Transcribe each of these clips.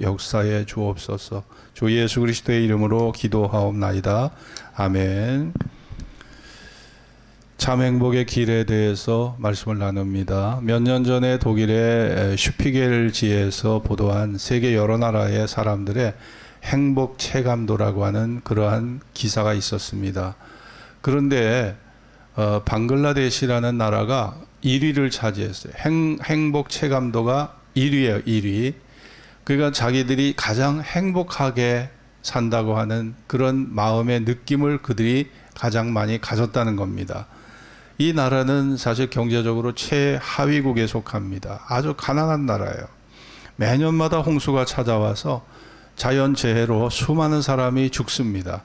역사에 주옵소서. 주 예수 그리스도의 이름으로 기도하옵나이다. 아멘. 참 행복의 길에 대해서 말씀을 나눕니다. 몇 년 전에 독일의 슈피겔지에서 보도한 세계 여러 나라의 사람들의 행복 체감도라고 하는 그러한 기사가 있었습니다. 그런데 방글라데시라는 나라가 1위를 차지했어요. 행복 체감도가 1위예요. 1위. 그러니까 자기들이 가장 행복하게 산다고 하는 그런 마음의 느낌을 그들이 가장 많이 가졌다는 겁니다. 이 나라는 사실 경제적으로 최하위국에 속합니다. 아주 가난한 나라예요. 매년마다 홍수가 찾아와서 자연재해로 수많은 사람이 죽습니다.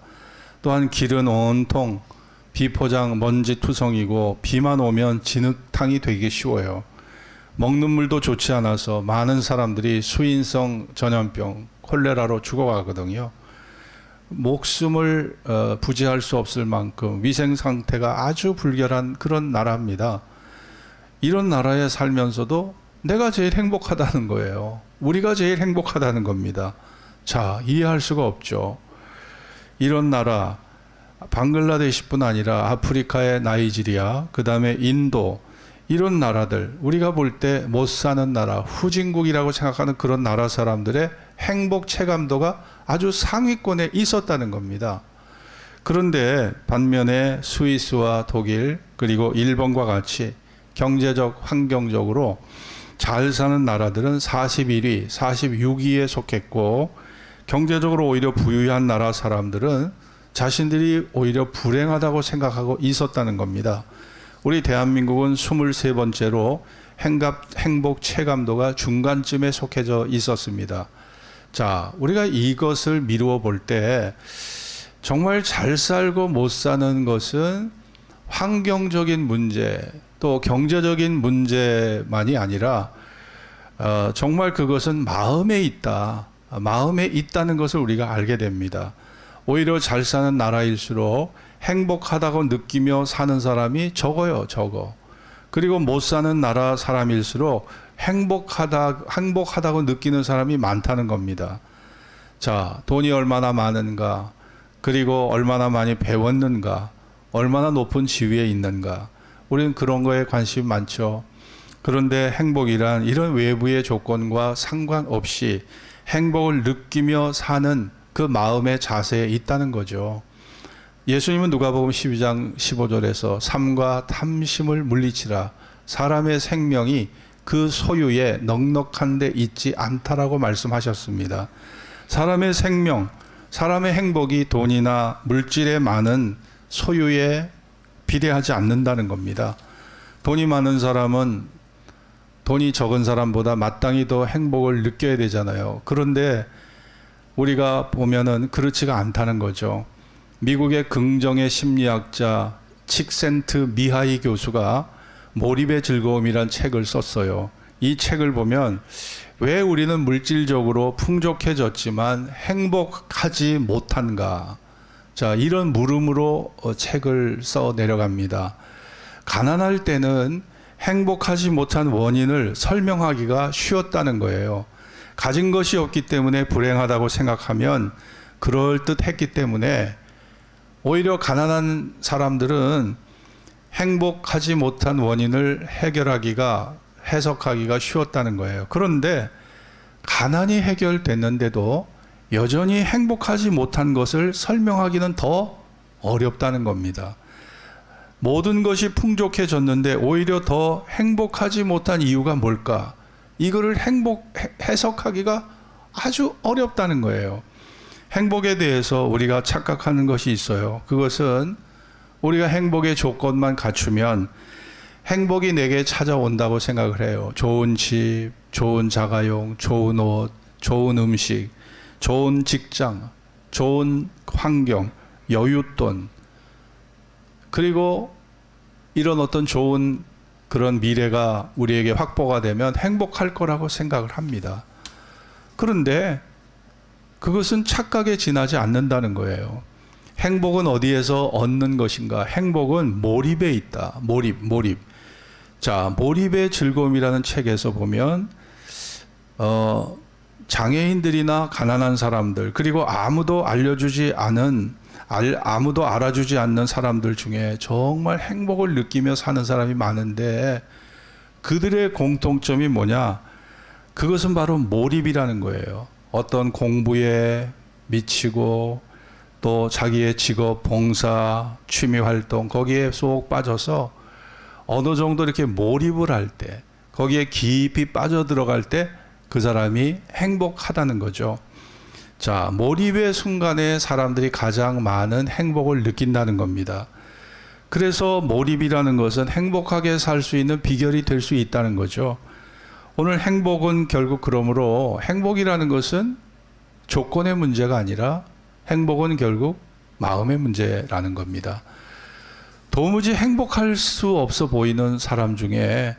또한 길은 온통 비포장 먼지투성이고 비만 오면 진흙탕이 되기 쉬워요. 먹는 물도 좋지 않아서 많은 사람들이 수인성 전염병, 콜레라로 죽어가거든요. 목숨을 부지할 수 없을 만큼 위생 상태가 아주 불결한 그런 나라입니다. 이런 나라에 살면서도 내가 제일 행복하다는 거예요. 우리가 제일 행복하다는 겁니다. 자, 이해할 수가 없죠. 이런 나라, 방글라데시뿐 아니라 아프리카의 나이지리아, 그 다음에 인도, 이런 나라들, 우리가 볼 때 못 사는 나라, 후진국이라고 생각하는 그런 나라 사람들의 행복 체감도가 아주 상위권에 있었다는 겁니다. 그런데 반면에 스위스와 독일 그리고 일본과 같이 경제적, 환경적으로 잘 사는 나라들은 41위, 46위에 속했고, 경제적으로 오히려 부유한 나라 사람들은 자신들이 오히려 불행하다고 생각하고 있었다는 겁니다. 우리 대한민국은 23번째로 행복 체감도가 중간쯤에 속해져 있었습니다. 자, 우리가 이것을 미루어 볼 때 정말 잘 살고 못 사는 것은 환경적인 문제, 또 경제적인 문제만이 아니라 정말 그것은 마음에 있다. 마음에 있다는 것을 우리가 알게 됩니다. 오히려 잘 사는 나라일수록 행복하다고 느끼며 사는 사람이 적어요, 적어. 그리고 못 사는 나라 사람일수록 행복하다고 느끼는 사람이 많다는 겁니다. 자, 돈이 얼마나 많은가, 그리고 얼마나 많이 배웠는가, 얼마나 높은 지위에 있는가. 우리는 그런 거에 관심이 많죠. 그런데 행복이란 이런 외부의 조건과 상관없이 행복을 느끼며 사는 그 마음의 자세에 있다는 거죠. 예수님은 누가복음 12장 15절에서 삶과 탐심을 물리치라. 사람의 생명이 그 소유에 넉넉한 데 있지 않다라고 말씀하셨습니다. 사람의 생명, 사람의 행복이 돈이나 물질에 많은 소유에 비례하지 않는다는 겁니다. 돈이 많은 사람은 돈이 적은 사람보다 마땅히 더 행복을 느껴야 되잖아요. 그런데 우리가 보면은 그렇지가 않다는 거죠. 미국의 긍정의 심리학자 칙센트 미하이 교수가 몰입의 즐거움이란 책을 썼어요. 이 책을 보면 왜 우리는 물질적으로 풍족해졌지만 행복하지 못한가? 자, 이런 물음으로 책을 써 내려갑니다. 가난할 때는 행복하지 못한 원인을 설명하기가 쉬웠다는 거예요. 가진 것이 없기 때문에 불행하다고 생각하면 그럴듯했기 때문에 오히려 가난한 사람들은 행복하지 못한 원인을 해석하기가 쉬웠다는 거예요. 그런데 가난이 해결됐는데도 여전히 행복하지 못한 것을 설명하기는 더 어렵다는 겁니다. 모든 것이 풍족해졌는데 오히려 더 행복하지 못한 이유가 뭘까? 이거를 해석하기가 아주 어렵다는 거예요. 행복에 대해서 우리가 착각하는 것이 있어요. 그것은 우리가 행복의 조건만 갖추면 행복이 내게 찾아온다고 생각을 해요. 좋은 집, 좋은 자가용, 좋은 옷, 좋은 음식, 좋은 직장, 좋은 환경, 여윳돈, 그리고 이런 어떤 좋은 그런 미래가 우리에게 확보가 되면 행복할 거라고 생각을 합니다. 그런데 그것은 착각에 지나지 않는다는 거예요. 행복은 어디에서 얻는 것인가? 행복은 몰입에 있다. 몰입. 자, 몰입의 즐거움이라는 책에서 보면 장애인들이나 가난한 사람들, 그리고 아무도 알아주지 않는 사람들 중에 정말 행복을 느끼며 사는 사람이 많은데, 그들의 공통점이 뭐냐? 그것은 바로 몰입이라는 거예요. 어떤 공부에 미치고 또 자기의 직업, 봉사, 취미 활동 거기에 쏙 빠져서 어느 정도 이렇게 몰입을 할 때, 거기에 깊이 빠져 들어갈 때 그 사람이 행복하다는 거죠. 자, 몰입의 순간에 사람들이 가장 많은 행복을 느낀다는 겁니다. 그래서 몰입이라는 것은 행복하게 살 수 있는 비결이 될 수 있다는 거죠. 오늘 행복은 결국 그러므로 행복이라는 것은 조건의 문제가 아니라 행복은 결국 마음의 문제라는 겁니다. 도무지 행복할 수 없어 보이는 사람 중에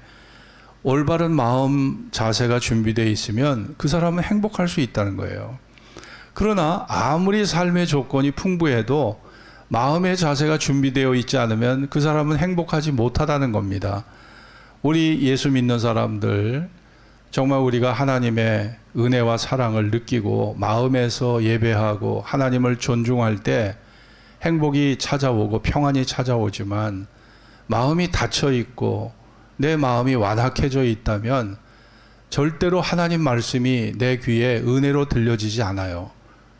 올바른 마음 자세가 준비되어 있으면 그 사람은 행복할 수 있다는 거예요. 그러나 아무리 삶의 조건이 풍부해도 마음의 자세가 준비되어 있지 않으면 그 사람은 행복하지 못하다는 겁니다. 우리 예수 믿는 사람들, 정말 우리가 하나님의 은혜와 사랑을 느끼고 마음에서 예배하고 하나님을 존중할 때 행복이 찾아오고 평안이 찾아오지만, 마음이 닫혀 있고 내 마음이 완악해져 있다면 절대로 하나님 말씀이 내 귀에 은혜로 들려지지 않아요.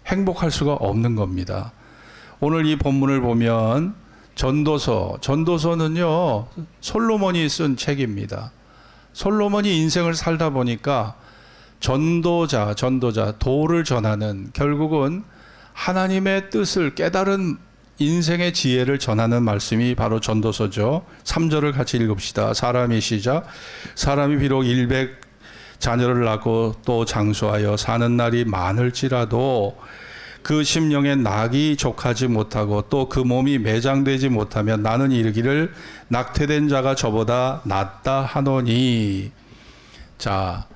행복할 수가 없는 겁니다. 오늘 이 본문을 보면 전도서는요, 솔로몬이 쓴 책입니다. 솔로몬이 인생을 살다 보니까 전도자, 도를 전하는, 결국은 하나님의 뜻을 깨달은 인생의 지혜를 전하는 말씀이 바로 전도서죠. 3절을 같이 읽읍시다. 사람이 비록 100 자녀를 낳고 또 장수하여 사는 날이 많을지라도 그 심령에 낙이 족하지 못하고 또 그 몸이 매장되지 못하면 나는 이르기를 낙태된 자가 저보다 낫다 하노니. 자,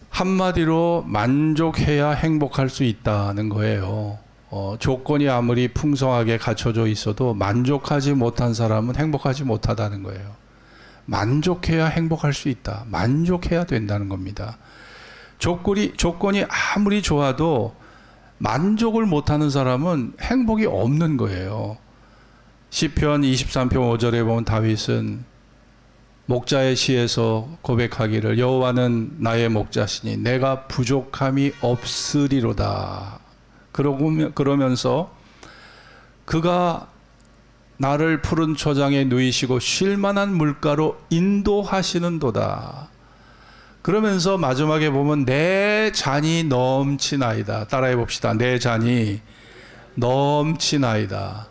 한마디로 만족해야 행복할 수 있다는 거예요. 조건이 아무리 풍성하게 갖춰져 있어도 만족하지 못한 사람은 행복하지 못하다는 거예요. 만족해야 행복할 수 있다. 만족해야 된다는 겁니다. 조건이 아무리 좋아도 만족을 못하는 사람은 행복이 없는 거예요. 시편 23편 5절에 보면 다윗은 목자의 시에서 고백하기를 여호와는 나의 목자시니 내가 부족함이 없으리로다. 그러면서 그가 나를 푸른 초장에 누이시고 쉴만한 물가로 인도하시는도다. 그러면서 마지막에 보면 내 잔이 넘치나이다. 따라해 봅시다. 내 잔이 넘치나이다.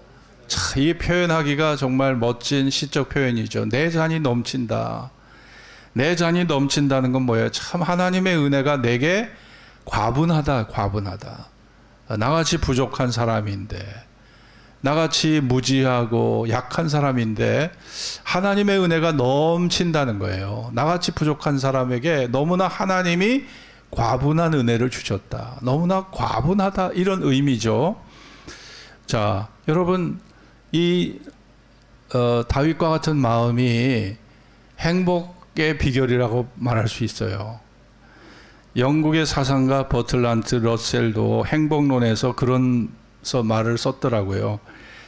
참, 이게 표현하기가 정말 멋진 시적 표현이죠. 내 잔이 넘친다. 내 잔이 넘친다는 건 뭐예요? 참 하나님의 은혜가 내게 과분하다. 나같이 부족한 사람인데, 나같이 무지하고 약한 사람인데 하나님의 은혜가 넘친다는 거예요. 나같이 부족한 사람에게 너무나 하나님이 과분한 은혜를 주셨다. 너무나 과분하다, 이런 의미죠. 자, 여러분, 이 다윗과 같은 마음이 행복의 비결이라고 말할 수 있어요. 영국의 사상가 버틀란트 러셀도 행복론에서 그런 말을 썼더라고요.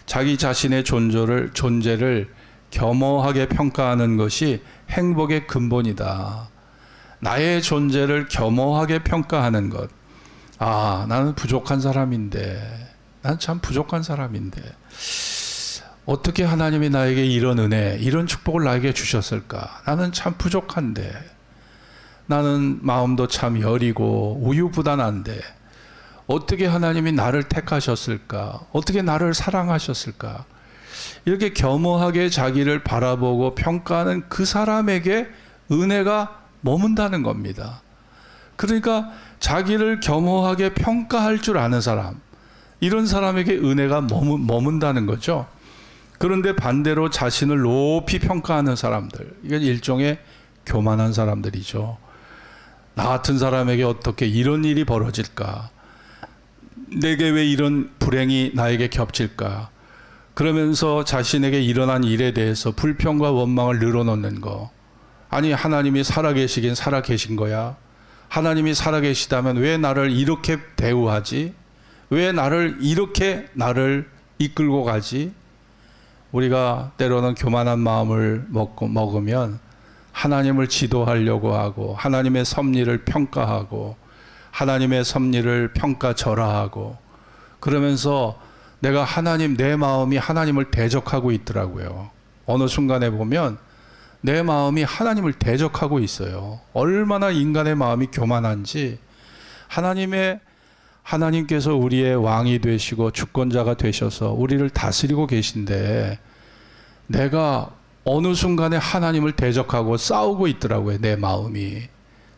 자기 자신의 존재를 겸허하게 평가하는 것이 행복의 근본이다. 나의 존재를 겸허하게 평가하는 것. 아, 나는 부족한 사람인데, 난 참 부족한 사람인데 어떻게 하나님이 나에게 이런 은혜, 이런 축복을 나에게 주셨을까? 나는 참 부족한데, 나는 마음도 참 여리고 우유부단한데 어떻게 하나님이 나를 택하셨을까? 어떻게 나를 사랑하셨을까? 이렇게 겸허하게 자기를 바라보고 평가하는 그 사람에게 은혜가 머문다는 겁니다. 그러니까 자기를 겸허하게 평가할 줄 아는 사람, 이런 사람에게 은혜가 머문다는 거죠. 그런데 반대로 자신을 높이 평가하는 사람들, 이건 일종의 교만한 사람들이죠. 나 같은 사람에게 어떻게 이런 일이 벌어질까? 내게 왜 이런 불행이 나에게 겹칠까? 그러면서 자신에게 일어난 일에 대해서 불평과 원망을 늘어놓는 거. 아니, 하나님이 살아계시긴 살아계신 거야. 하나님이 살아계시다면 왜 나를 이렇게 대우하지? 왜 나를 이렇게 이끌고 가지? 우리가 때로는 교만한 마음을 먹으면 하나님을 지도하려고 하고 하나님의 섭리를 평가하고 하나님의 섭리를 평가절하하고 그러면서 내가 내 마음이 하나님을 대적하고 있더라고요. 어느 순간에 보면 내 마음이 하나님을 대적하고 있어요. 얼마나 인간의 마음이 교만한지 하나님께서 우리의 왕이 되시고 주권자가 되셔서 우리를 다스리고 계신데 내가 어느 순간에 하나님을 대적하고 싸우고 있더라고요. 내 마음이.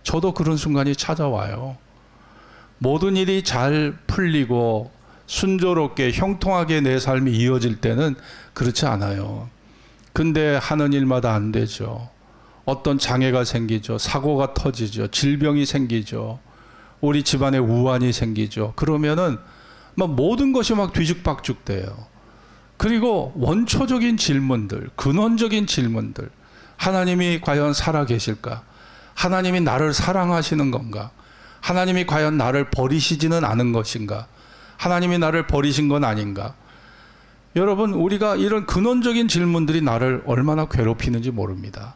저도 그런 순간이 찾아와요. 모든 일이 잘 풀리고 순조롭게 형통하게 내 삶이 이어질 때는 그렇지 않아요. 근데 하는 일마다 안 되죠. 어떤 장애가 생기죠. 사고가 터지죠. 질병이 생기죠. 우리 집안에 우환이 생기죠. 그러면은 모든 것이 뒤죽박죽 돼요. 그리고 원초적인 질문들, 근원적인 질문들. 하나님이 과연 살아계실까? 하나님이 나를 사랑하시는 건가? 하나님이 과연 나를 버리시지는 않은 것인가? 하나님이 나를 버리신 건 아닌가? 여러분, 우리가 이런 근원적인 질문들이 나를 얼마나 괴롭히는지 모릅니다.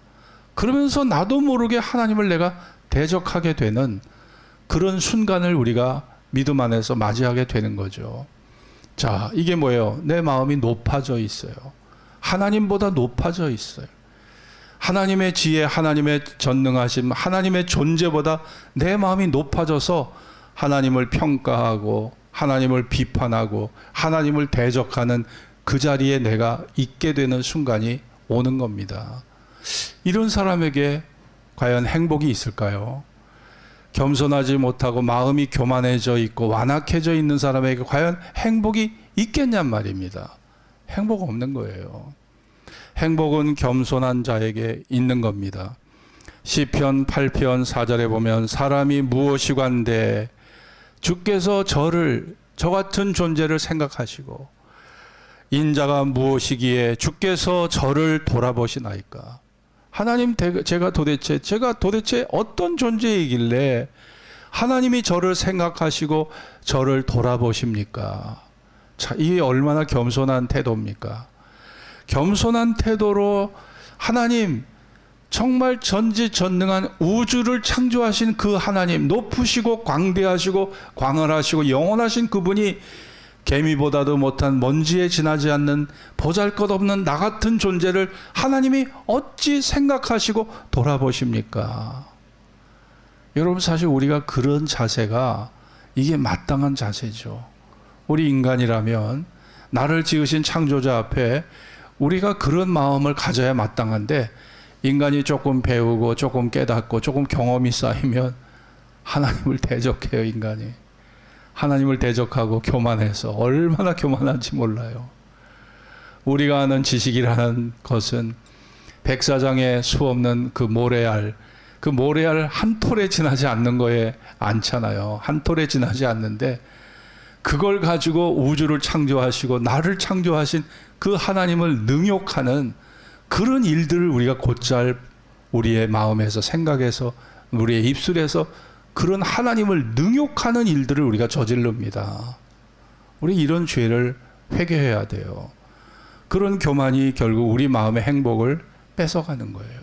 그러면서 나도 모르게 하나님을 내가 대적하게 되는 그런 순간을 우리가 믿음 안에서 맞이하게 되는 거죠. 자, 이게 뭐예요? 내 마음이 높아져 있어요. 하나님보다 높아져 있어요. 하나님의 지혜, 하나님의 전능하심, 하나님의 존재보다 내 마음이 높아져서 하나님을 평가하고 하나님을 비판하고 하나님을 대적하는 그 자리에 내가 있게 되는 순간이 오는 겁니다. 이런 사람에게 과연 행복이 있을까요? 겸손하지 못하고 마음이 교만해져 있고 완악해져 있는 사람에게 과연 행복이 있겠냔 말입니다. 행복 없는 거예요. 행복은 겸손한 자에게 있는 겁니다. 시편 8편 4절에 보면 사람이 무엇이관데 주께서 저 같은 존재를 생각하시고 인자가 무엇이기에 주께서 저를 돌아보시나이까. 하나님, 제가 도대체 어떤 존재이길래 하나님이 저를 생각하시고 저를 돌아보십니까? 자, 이게 얼마나 겸손한 태도입니까? 겸손한 태도로 하나님, 정말 전지전능한 우주를 창조하신 그 하나님, 높으시고 광대하시고 광활하시고 영원하신 그분이 개미보다도 못한 먼지에 지나지 않는 보잘것없는 나 같은 존재를 하나님이 어찌 생각하시고 돌아보십니까? 여러분, 사실 우리가 그런 자세가 이게 마땅한 자세죠. 우리 인간이라면 나를 지으신 창조자 앞에 우리가 그런 마음을 가져야 마땅한데 인간이 조금 배우고 조금 깨닫고 조금 경험이 쌓이면 하나님을 대적해요. 인간이 하나님을 대적하고 교만해서 얼마나 교만한지 몰라요. 우리가 아는 지식이라는 것은 백사장에 수없는 그 모래알 한 톨에 지나지 않는 거에 않잖아요. 한 톨에 지나지 않는데 그걸 가지고 우주를 창조하시고 나를 창조하신 그 하나님을 능욕하는 그런 일들을 우리가 곧잘 우리의 마음에서 생각해서 우리의 입술에서 그런 하나님을 능욕하는 일들을 우리가 저지릅니다. 우리 이런 죄를 회개해야 돼요. 그런 교만이 결국 우리 마음의 행복을 뺏어가는 거예요.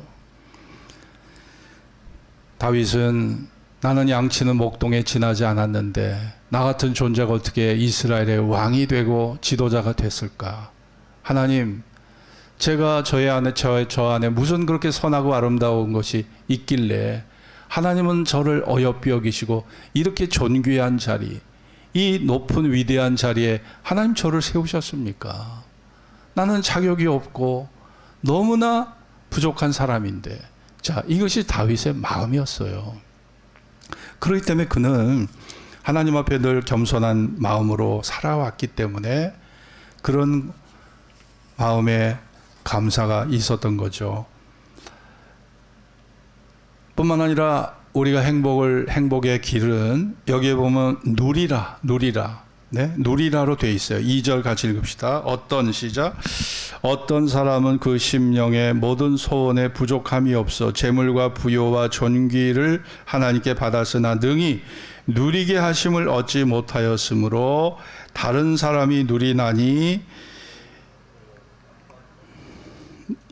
다윗은 나는 양치는 목동에 지나지 않았는데 나 같은 존재가 어떻게 이스라엘의 왕이 되고 지도자가 됐을까? 하나님, 제가 저 안에 무슨 그렇게 선하고 아름다운 것이 있길래 하나님은 저를 어여삐 여기시고 이렇게 존귀한 자리, 이 높은 위대한 자리에 하나님 저를 세우셨습니까? 나는 자격이 없고 너무나 부족한 사람인데. 자, 이것이 다윗의 마음이었어요. 그렇기 때문에 그는 하나님 앞에 늘 겸손한 마음으로 살아왔기 때문에 그런 마음에 감사가 있었던 거죠. 뿐만 아니라 우리가 행복의 길은 여기에 보면 누리라 네, 누리라로 돼 있어요. 2절 같이 읽읍시다. 어떤 사람은 그 심령에 모든 소원에 부족함이 없어 재물과 부요와 존귀를 하나님께 받았으나 능히 누리게 하심을 얻지 못하였으므로 다른 사람이 누리나니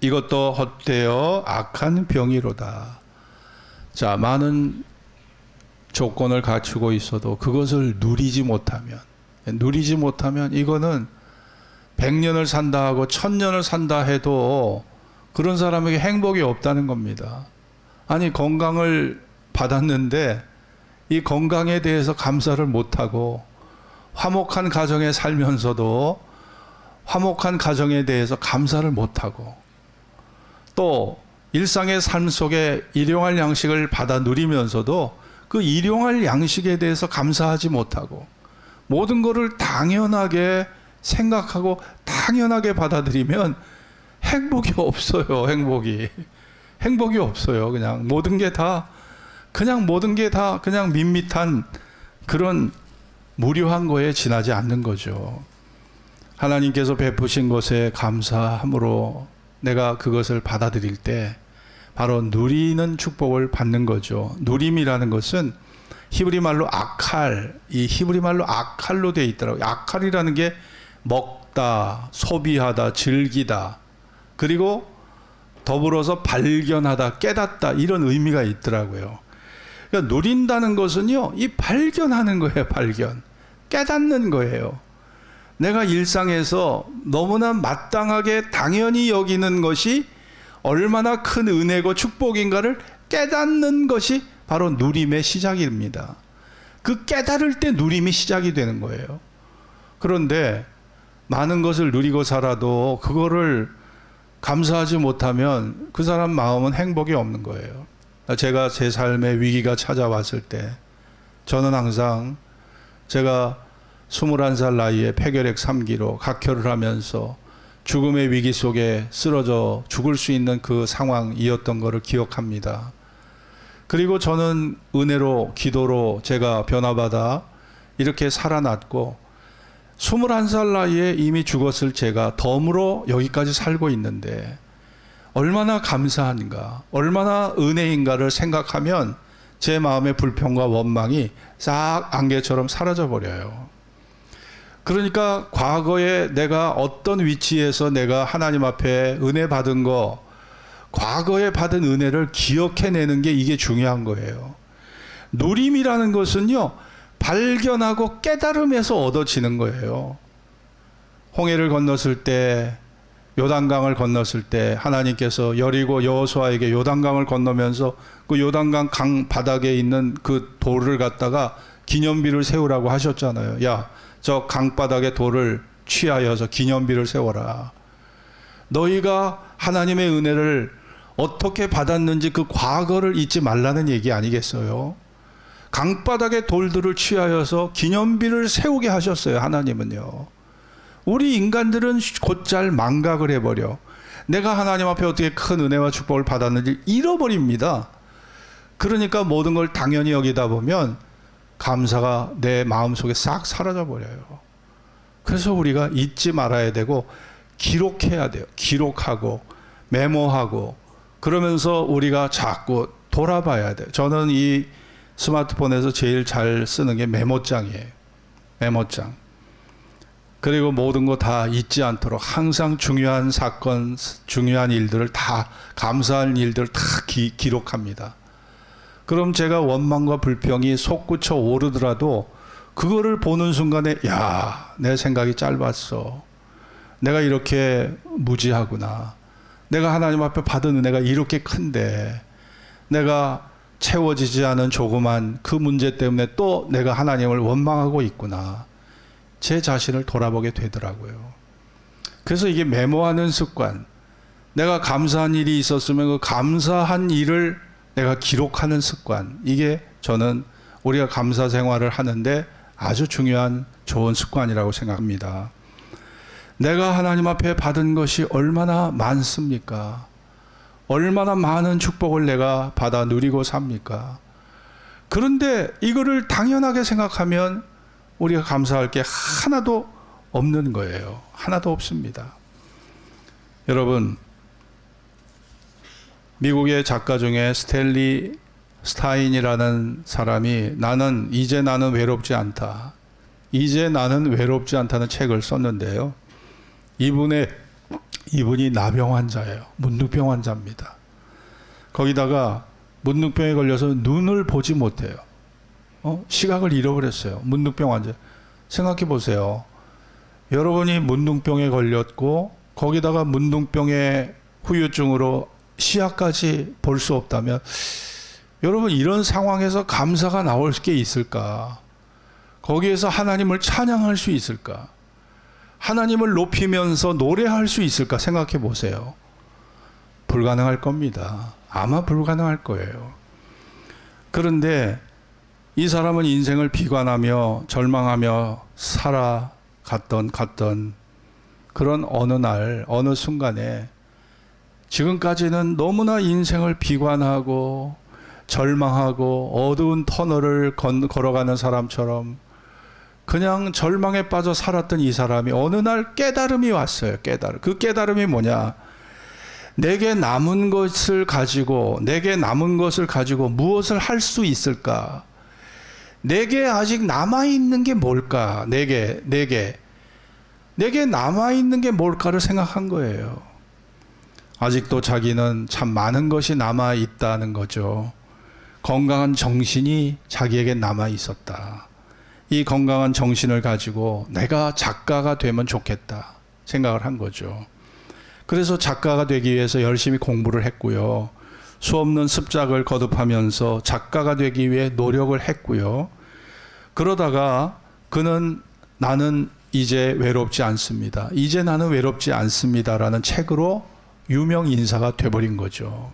이것도 헛되어 악한 병이로다. 자, 많은 조건을 갖추고 있어도 그것을 누리지 못하면 이거는 100년을 산다 하고 1000년을 산다 해도 그런 사람에게 행복이 없다는 겁니다. 아니, 건강을 받았는데 이 건강에 대해서 감사를 못하고 화목한 가정에 살면서도 화목한 가정에 대해서 감사를 못하고 또 일상의 삶 속에 일용할 양식을 받아 누리면서도 그 일용할 양식에 대해서 감사하지 못하고 모든 것을 당연하게 생각하고 당연하게 받아들이면 행복이 없어요. 행복이 없어요. 그냥 모든 게 다 그냥 밋밋한 그런 무료한 거에 지나지 않는 거죠. 하나님께서 베푸신 것에 감사함으로 내가 그것을 받아들일 때 바로 누리는 축복을 받는 거죠. 누림이라는 것은 히브리 말로 아칼, 이 히브리 말로 아칼로 되어 있더라고요. 아칼이라는 게 먹다, 소비하다, 즐기다, 그리고 더불어서 발견하다, 깨닫다, 이런 의미가 있더라고요. 그러니까 누린다는 것은요, 이 발견하는 거예요. 발견, 깨닫는 거예요. 내가 일상에서 너무나 마땅하게 당연히 여기는 것이 얼마나 큰 은혜고 축복인가를 깨닫는 것이 바로 누림의 시작입니다. 그 깨달을 때 누림이 시작이 되는 거예요. 그런데 많은 것을 누리고 살아도 그거를 감사하지 못하면 그 사람 마음은 행복이 없는 거예요. 제가 제 삶에 위기가 찾아왔을 때 저는 항상 제가 21살 나이에 폐결핵 3기로 각혈을 하면서 죽음의 위기 속에 쓰러져 죽을 수 있는 그 상황이었던 것을 기억합니다. 그리고 저는 은혜로 기도로 제가 변화받아 이렇게 살아났고 21살 나이에 이미 죽었을 제가 덤으로 여기까지 살고 있는데 얼마나 감사한가, 얼마나 은혜인가를 생각하면 제 마음의 불평과 원망이 싹 안개처럼 사라져 버려요. 그러니까 과거에 내가 어떤 위치에서 내가 하나님 앞에 은혜 받은 거, 과거에 받은 은혜를 기억해내는 게 이게 중요한 거예요. 누림이라는 것은요, 발견하고 깨달음에서 얻어지는 거예요. 홍해를 건넜을 때, 요단강을 건넜을 때 하나님께서 여리고 여호수아에게 요단강을 건너면서 그 요단강 강 바닥에 있는 그 돌을 갖다가 기념비를 세우라고 하셨잖아요. 야, 저 강바닥에 돌을 취하여서 기념비를 세워라. 너희가 하나님의 은혜를 어떻게 받았는지 그 과거를 잊지 말라는 얘기 아니겠어요? 강바닥에 돌들을 취하여서 기념비를 세우게 하셨어요. 하나님은요. 우리 인간들은 곧잘 망각을 해버려. 내가 하나님 앞에 어떻게 큰 은혜와 축복을 받았는지 잃어버립니다. 그러니까 모든 걸 당연히 여기다 보면 감사가 내 마음속에 싹 사라져 버려요. 그래서 우리가 잊지 말아야 되고 기록해야 돼요. 기록하고 메모하고 그러면서 우리가 자꾸 돌아봐야 돼요. 저는 이 스마트폰에서 제일 잘 쓰는 게 메모장이에요. 메모장. 그리고 모든 거 다 잊지 않도록 항상 중요한 사건, 중요한 일들을 다, 감사한 일들을 다 기록합니다. 그럼 제가 원망과 불평이 솟구쳐 오르더라도 그거를 보는 순간에 야, 내 생각이 짧았어. 내가 이렇게 무지하구나. 내가 하나님 앞에 받은 은혜가 이렇게 큰데 내가 채워지지 않은 조그만 그 문제 때문에 또 내가 하나님을 원망하고 있구나. 제 자신을 돌아보게 되더라고요. 그래서 이게 메모하는 습관, 내가 감사한 일이 있었으면 그 감사한 일을 내가 기록하는 습관, 이게 저는 우리가 감사 생활을 하는데 아주 중요한 좋은 습관이라고 생각합니다. 내가 하나님 앞에 받은 것이 얼마나 많습니까? 얼마나 많은 축복을 내가 받아 누리고 삽니까? 그런데 이거를 당연하게 생각하면 우리가 감사할 게 하나도 없는 거예요. 하나도 없습니다. 여러분, 미국의 작가 중에 스탠리 스타인이라는 사람이 이제 나는 외롭지 않다. 이제 나는 외롭지 않다는 책을 썼는데요. 이분이 나병 환자예요. 문둥병 환자입니다. 거기다가 문둥병에 걸려서 눈을 보지 못해요. 시각을 잃어버렸어요. 문둥병 환자. 생각해 보세요. 여러분이 문둥병에 걸렸고 거기다가 문둥병의 후유증으로 시야까지 볼 수 없다면 여러분 이런 상황에서 감사가 나올 게 있을까? 거기에서 하나님을 찬양할 수 있을까? 하나님을 높이면서 노래할 수 있을까? 생각해 보세요. 불가능할 겁니다. 아마 불가능할 거예요. 그런데 이 사람은 인생을 비관하며 절망하며 살아갔던 그런 어느 날 어느 순간에 지금까지는 너무나 인생을 비관하고 절망하고 어두운 터널을 걸어가는 사람처럼 그냥 절망에 빠져 살았던 이 사람이 어느 날 깨달음이 왔어요. 그 깨달음이 뭐냐? 내게 남은 것을 가지고 무엇을 할 수 있을까? 내게 아직 남아있는 게 뭘까? 내게 남아있는 게 뭘까를 생각한 거예요. 아직도 자기는 참 많은 것이 남아있다는 거죠. 건강한 정신이 자기에게 남아있었다. 이 건강한 정신을 가지고 내가 작가가 되면 좋겠다 생각을 한 거죠. 그래서 작가가 되기 위해서 열심히 공부를 했고요. 수없는 습작을 거듭하면서 작가가 되기 위해 노력을 했고요. 그러다가 나는 이제 외롭지 않습니다. 이제 나는 외롭지 않습니다라는 책으로 유명 인사가 돼버린 거죠.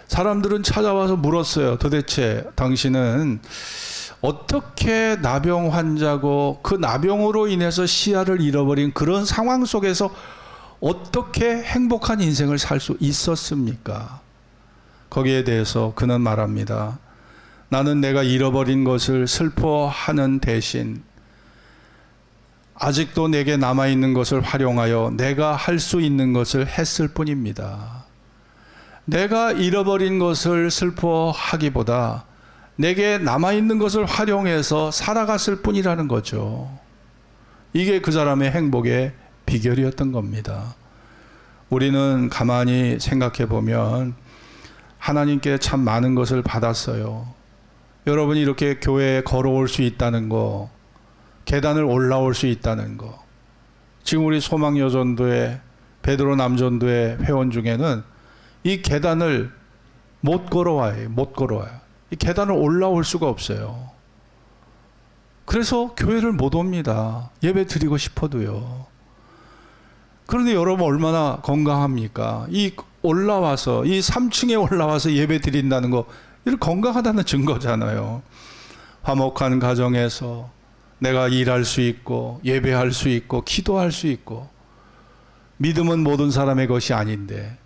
사람들은 찾아와서 물었어요. 도대체 당신은 어떻게 나병 환자고 그 나병으로 인해서 시야를 잃어버린 그런 상황 속에서 어떻게 행복한 인생을 살 수 있었습니까? 거기에 대해서 그는 말합니다. 나는 내가 잃어버린 것을 슬퍼하는 대신 아직도 내게 남아있는 것을 활용하여 내가 할 수 있는 것을 했을 뿐입니다. 내가 잃어버린 것을 슬퍼하기보다 내게 남아있는 것을 활용해서 살아갔을 뿐이라는 거죠. 이게 그 사람의 행복의 비결이었던 겁니다. 우리는 가만히 생각해 보면 하나님께 참 많은 것을 받았어요. 여러분이 이렇게 교회에 걸어올 수 있다는 거, 계단을 올라올 수 있다는 거. 지금 우리 소망여전도회, 베드로 남전도회 회원 중에는 이 계단을 못 걸어와요. 이 계단을 올라올 수가 없어요. 그래서 교회를 못 옵니다. 예배 드리고 싶어도요. 그런데 여러분 얼마나 건강합니까? 이 3층에 올라와서 예배 드린다는 거, 이런 건강하다는 증거잖아요. 화목한 가정에서 내가 일할 수 있고 예배할 수 있고 기도할 수 있고, 믿음은 모든 사람의 것이 아닌데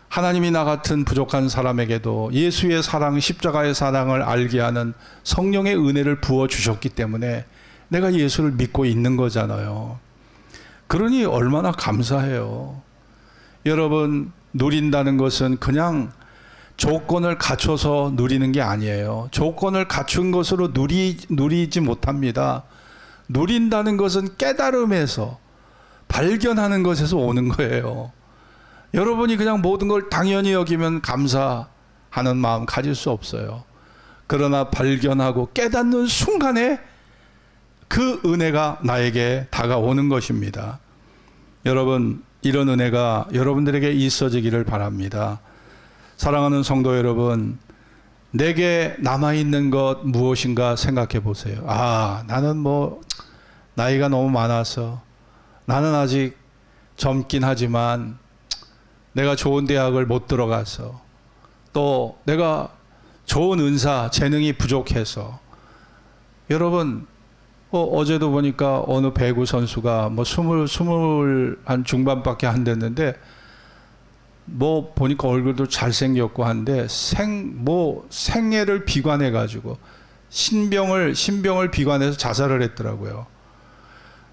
하나님이 나 같은 부족한 사람에게도 예수의 사랑, 십자가의 사랑을 알게 하는 성령의 은혜를 부어주셨기 때문에 내가 예수를 믿고 있는 거잖아요. 그러니 얼마나 감사해요. 여러분, 누린다는 것은 그냥 조건을 갖춰서 누리는 게 아니에요. 조건을 갖춘 것으로 누리지 못합니다. 누린다는 것은 깨달음에서, 발견하는 것에서 오는 거예요. 여러분이 그냥 모든 걸 당연히 여기면 감사하는 마음 가질 수 없어요. 그러나 발견하고 깨닫는 순간에 그 은혜가 나에게 다가오는 것입니다. 여러분, 이런 은혜가 여러분들에게 있어지기를 바랍니다. 사랑하는 성도 여러분, 내게 남아있는 것 무엇인가 생각해 보세요. 나는 나이가 너무 많아서, 나는 아직 젊긴 하지만 내가 좋은 대학을 못 들어가서, 또 내가 좋은 은사, 재능이 부족해서. 여러분, 어제도 보니까 어느 배구 선수가 스물 한 중반밖에 안 됐는데, 보니까 얼굴도 잘생겼고 한데, 생애를 비관해가지고 신병을 비관해서 자살을 했더라고요.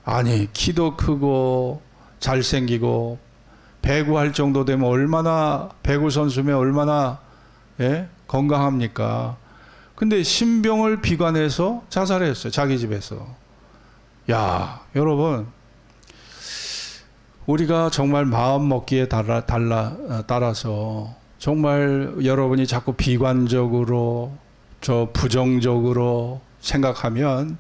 아니, 키도 크고 잘생기고 배구할 정도 되면 얼마나, 배구 선수면 얼마나 건강합니까? 근데 신병을 비관해서 자살했어요. 자기 집에서. 야, 여러분, 우리가 정말 마음 먹기에 따라서 정말 여러분이 자꾸 비관적으로 부정적으로 생각하면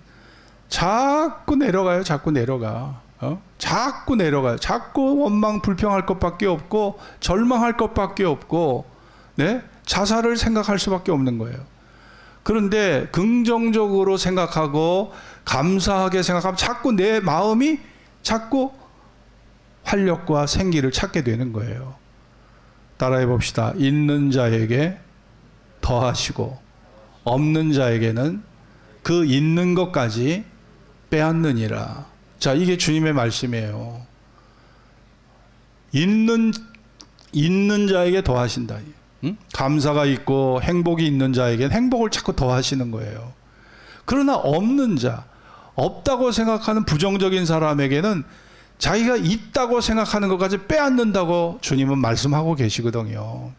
자꾸 내려가요. 자꾸 내려가. 자꾸 내려가요. 자꾸 원망 불평할 것밖에 없고 절망할 것밖에 없고 자살을 생각할 수밖에 없는 거예요. 그런데 긍정적으로 생각하고 감사하게 생각하면 자꾸 내 마음이 자꾸 활력과 생기를 찾게 되는 거예요. 따라해 봅시다. 있는 자에게 더하시고 없는 자에게는 그 있는 것까지 빼앗느니라. 자, 이게 주님의 말씀이에요. 있는 자에게 더하신다. 감사가 있고 행복이 있는 자에게는 행복을 자꾸 더하시는 거예요. 그러나 없는 자, 없다고 생각하는 부정적인 사람에게는 자기가 있다고 생각하는 것까지 빼앗는다고 주님은 말씀하고 계시거든요.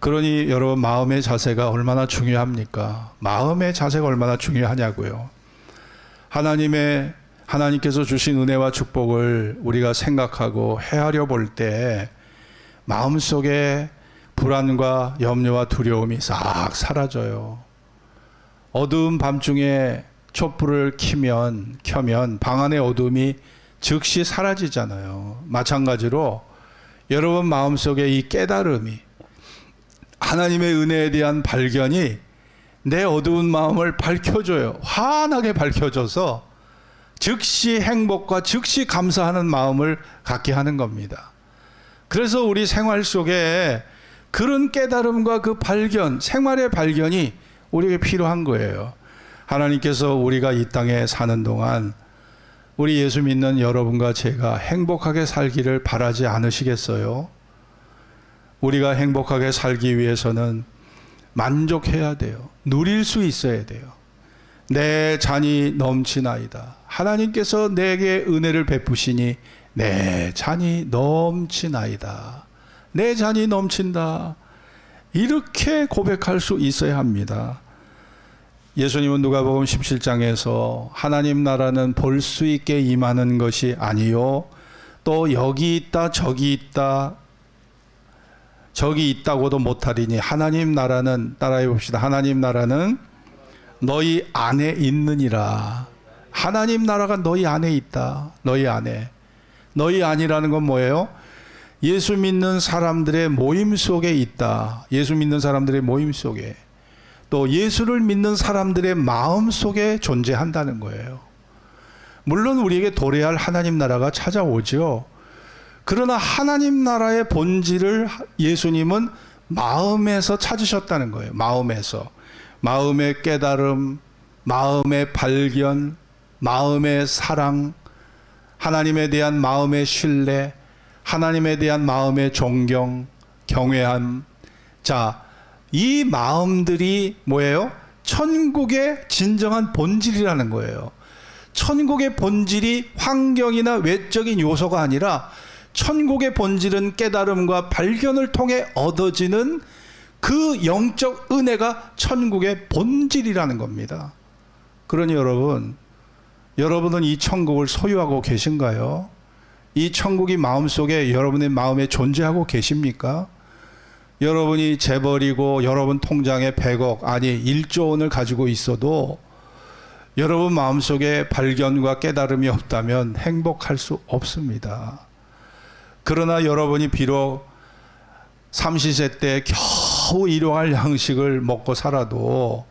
그러니 여러분, 마음의 자세가 얼마나 중요합니까? 마음의 자세가 얼마나 중요하냐고요. 하나님께서 주신 은혜와 축복을 우리가 생각하고 헤아려 볼 때 마음속에 불안과 염려와 두려움이 싹 사라져요. 어두운 밤중에 촛불을 켜면 방 안의 어둠이 즉시 사라지잖아요. 마찬가지로 여러분 마음속에 이 깨달음이, 하나님의 은혜에 대한 발견이 내 어두운 마음을 밝혀줘요. 환하게 밝혀줘서 즉시 행복과 즉시 감사하는 마음을 갖게 하는 겁니다. 그래서 우리 생활 속에 그런 깨달음과 그 발견, 생활의 발견이 우리에게 필요한 거예요. 하나님께서 우리가 이 땅에 사는 동안 우리 예수 믿는 여러분과 제가 행복하게 살기를 바라지 않으시겠어요? 우리가 행복하게 살기 위해서는 만족해야 돼요. 누릴 수 있어야 돼요. 내 잔이 넘치나이다. 하나님께서 내게 은혜를 베푸시니 내 잔이 넘치나이다. 내 잔이 넘친다. 이렇게 고백할 수 있어야 합니다. 예수님은 누가복음 17장에서 하나님 나라는 볼 수 있게 임하는 것이 아니요, 또 여기 있다 저기 있다 저기 있다고도 못하리니 하나님 나라는, 따라해 봅시다. 하나님 나라는 너희 안에 있느니라. 하나님 나라가 너희 안에 있다. 너희 안에. 너희 안이라는 건 뭐예요? 예수 믿는 사람들의 모임 속에 있다. 예수 믿는 사람들의 모임 속에, 또 예수를 믿는 사람들의 마음 속에 존재한다는 거예요. 물론 우리에게 도래할 하나님 나라가 찾아오죠. 그러나 하나님 나라의 본질을 예수님은 마음에서 찾으셨다는 거예요. 마음에서. 마음의 깨달음, 마음의 발견, 마음의 사랑, 하나님에 대한 마음의 신뢰, 하나님에 대한 마음의 존경, 경외함. 자, 이 마음들이 뭐예요? 천국의 진정한 본질이라는 거예요. 천국의 본질이 환경이나 외적인 요소가 아니라 천국의 본질은 깨달음과 발견을 통해 얻어지는 그 영적 은혜가 천국의 본질이라는 겁니다. 그러니 여러분은 이 천국을 소유하고 계신가요? 이 천국이 마음속에, 여러분의 마음에 존재하고 계십니까? 여러분이 재벌이고 여러분 통장에 100억, 아니 1조 원을 가지고 있어도 여러분 마음속에 발견과 깨달음이 없다면 행복할 수 없습니다. 그러나 여러분이 비록 삼시세 때 겨우 일용할 양식을 먹고 살아도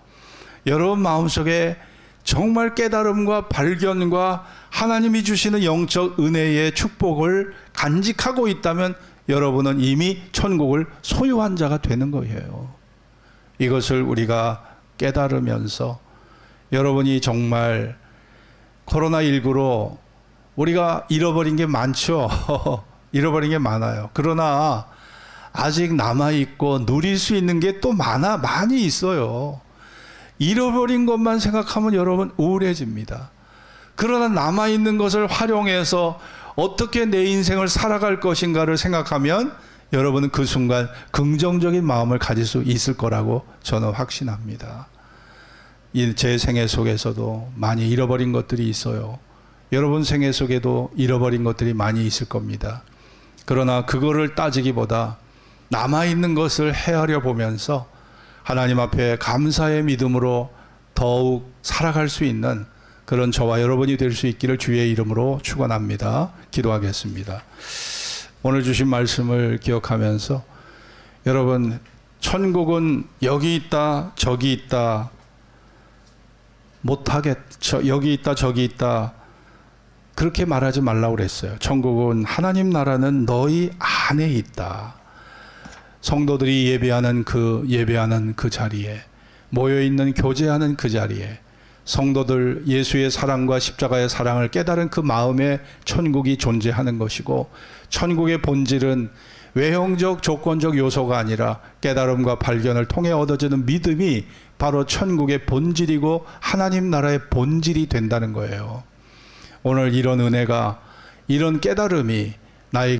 여러분 마음속에 정말 깨달음과 발견과 하나님이 주시는 영적 은혜의 축복을 간직하고 있다면 여러분은 이미 천국을 소유한 자가 되는 거예요. 이것을 우리가 깨달으면서 여러분이 정말 코로나19로 우리가 잃어버린 게 많죠. 잃어버린 게 많아요. 그러나 아직 남아있고 누릴 수 있는 게 또 많이 있어요. 잃어버린 것만 생각하면 여러분 우울해집니다. 그러나 남아있는 것을 활용해서 어떻게 내 인생을 살아갈 것인가를 생각하면 여러분은 그 순간 긍정적인 마음을 가질 수 있을 거라고 저는 확신합니다. 제 생애 속에서도 많이 잃어버린 것들이 있어요. 여러분 생애 속에도 잃어버린 것들이 많이 있을 겁니다. 그러나 그거를 따지기보다 남아있는 것을 헤아려 보면서 하나님 앞에 감사의 믿음으로 더욱 살아갈 수 있는 그런 저와 여러분이 될 수 있기를 주의 이름으로 축원합니다. 기도하겠습니다. 오늘 주신 말씀을 기억하면서 여러분, 천국은 여기 있다 저기 있다 못하겠죠. 여기 있다 저기 있다 그렇게 말하지 말라고 그랬어요. 천국은 하나님 나라는 너희 안에 있다. 성도들이 예배하는 그 자리에, 모여있는 교제하는 그 자리에 성도들 예수의 사랑과 십자가의 사랑을 깨달은 그 마음에 천국이 존재하는 것이고, 천국의 본질은 외형적 조건적 요소가 아니라 깨달음과 발견을 통해 얻어지는 믿음이 바로 천국의 본질이고 하나님 나라의 본질이 된다는 거예요. 오늘 이런 은혜가, 이런 깨달음이 나에게